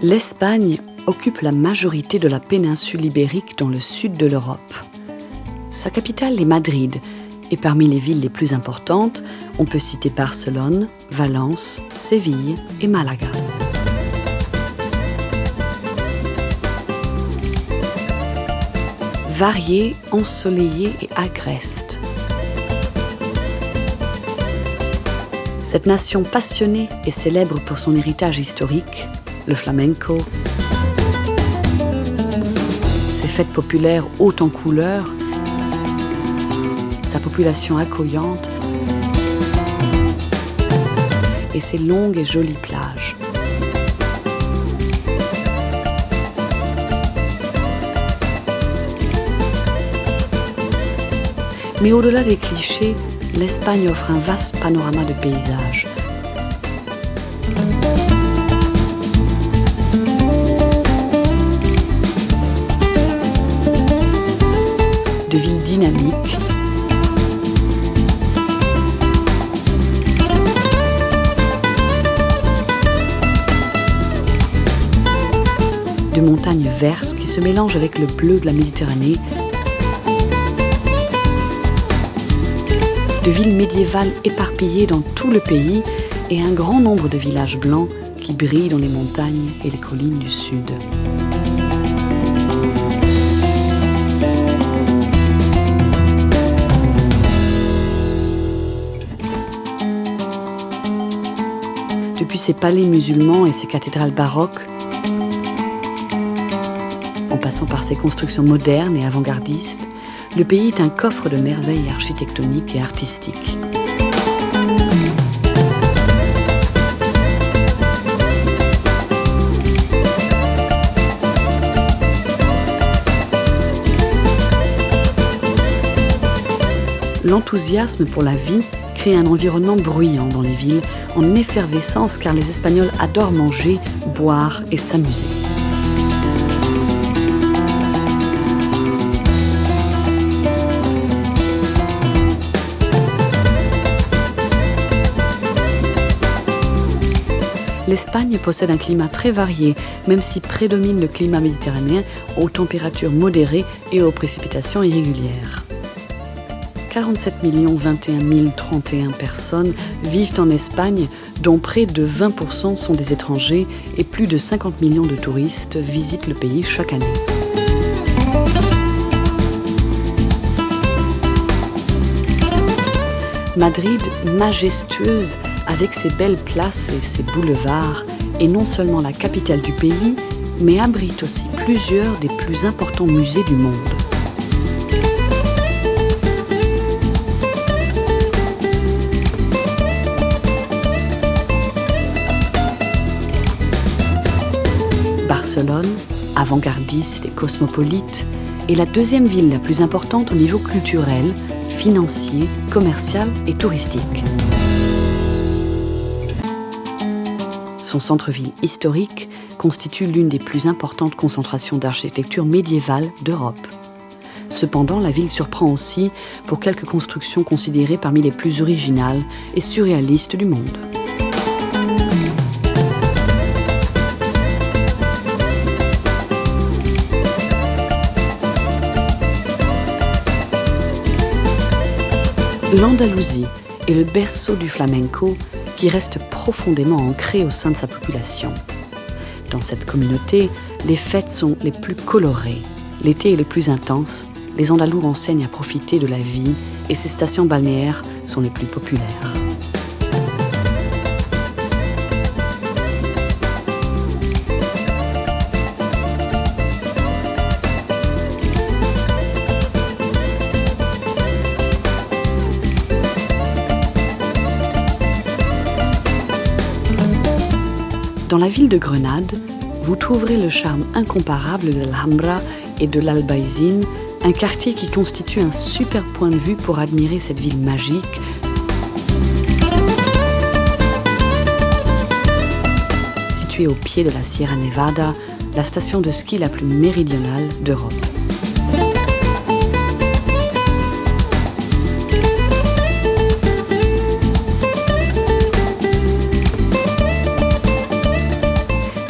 L'Espagne occupe la majorité de la péninsule ibérique dans le sud de l'Europe. Sa capitale est Madrid, et parmi les villes les plus importantes, on peut citer Barcelone, Valence, Séville et Malaga. Variée, ensoleillée et agreste. Cette nation passionnée et célèbre pour son héritage historique, le flamenco, ses fêtes populaires hautes en couleurs, sa population accueillante et ses longues et jolies plages. Mais au-delà des clichés, l'Espagne offre un vaste panorama de paysages. De villes dynamiques, de montagnes vertes qui se mélangent avec le bleu de la Méditerranée, de villes médiévales éparpillées dans tout le pays et un grand nombre de villages blancs qui brillent dans les montagnes et les collines du sud. Depuis ses palais musulmans et ses cathédrales baroques, en passant par ses constructions modernes et avant-gardistes, le pays est un coffre de merveilles architectoniques et artistiques. L'enthousiasme pour la vie crée un environnement bruyant dans les villes, en effervescence car les Espagnols adorent manger, boire et s'amuser. L'Espagne possède un climat très varié, même si prédomine le climat méditerranéen aux températures modérées et aux précipitations irrégulières. 47 21 031 personnes vivent en Espagne, dont près de 20% sont des étrangers et plus de 50 millions de touristes visitent le pays chaque année. Madrid, majestueuse, avec ses belles places et ses boulevards, est non seulement la capitale du pays, mais abrite aussi plusieurs des plus importants musées du monde. Barcelone, avant-gardiste et cosmopolite, est la deuxième ville la plus importante au niveau culturel, financier, commercial et touristique. Son centre-ville historique constitue l'une des plus importantes concentrations d'architecture médiévale d'Europe. Cependant, la ville surprend aussi pour quelques constructions considérées parmi les plus originales et surréalistes du monde. L'Andalousie est le berceau du flamenco qui reste profondément ancré au sein de sa population. Dans cette communauté, les fêtes sont les plus colorées, l'été est le plus intense, les Andalous enseignent à profiter de la vie et ces stations balnéaires sont les plus populaires. Dans la ville de Grenade, vous trouverez le charme incomparable de l'Alhambra et de l'Albaïzine, un quartier qui constitue un super point de vue pour admirer cette ville magique. Située au pied de la Sierra Nevada, la station de ski la plus méridionale d'Europe.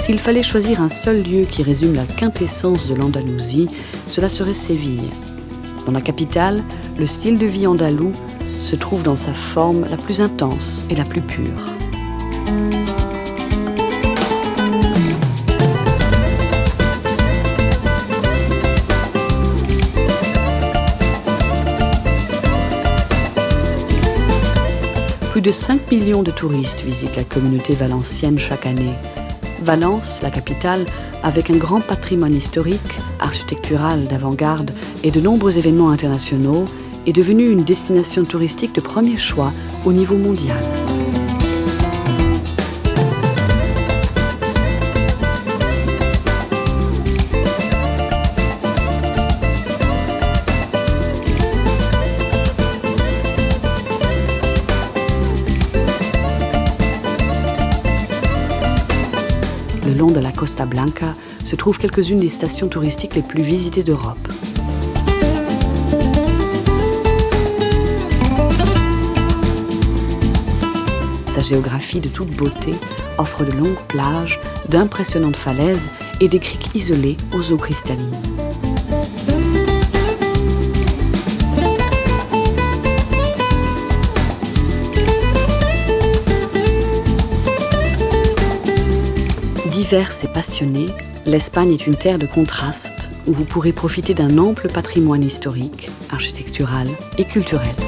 S'il fallait choisir un seul lieu qui résume la quintessence de l'Andalousie, cela serait Séville. Dans la capitale, le style de vie andalou se trouve dans sa forme la plus intense et la plus pure. Plus de 5 millions de touristes visitent la communauté valencienne chaque année. Valence, la capitale, avec un grand patrimoine historique, architectural d'avant-garde et de nombreux événements internationaux, est devenue une destination touristique de premier choix au niveau mondial. Le long de la Costa Blanca se trouvent quelques-unes des stations touristiques les plus visitées d'Europe. Sa géographie de toute beauté offre de longues plages, d'impressionnantes falaises et des criques isolées aux eaux cristallines. Diverse et passionnée, l'Espagne est une terre de contrastes où vous pourrez profiter d'un ample patrimoine historique, architectural et culturel.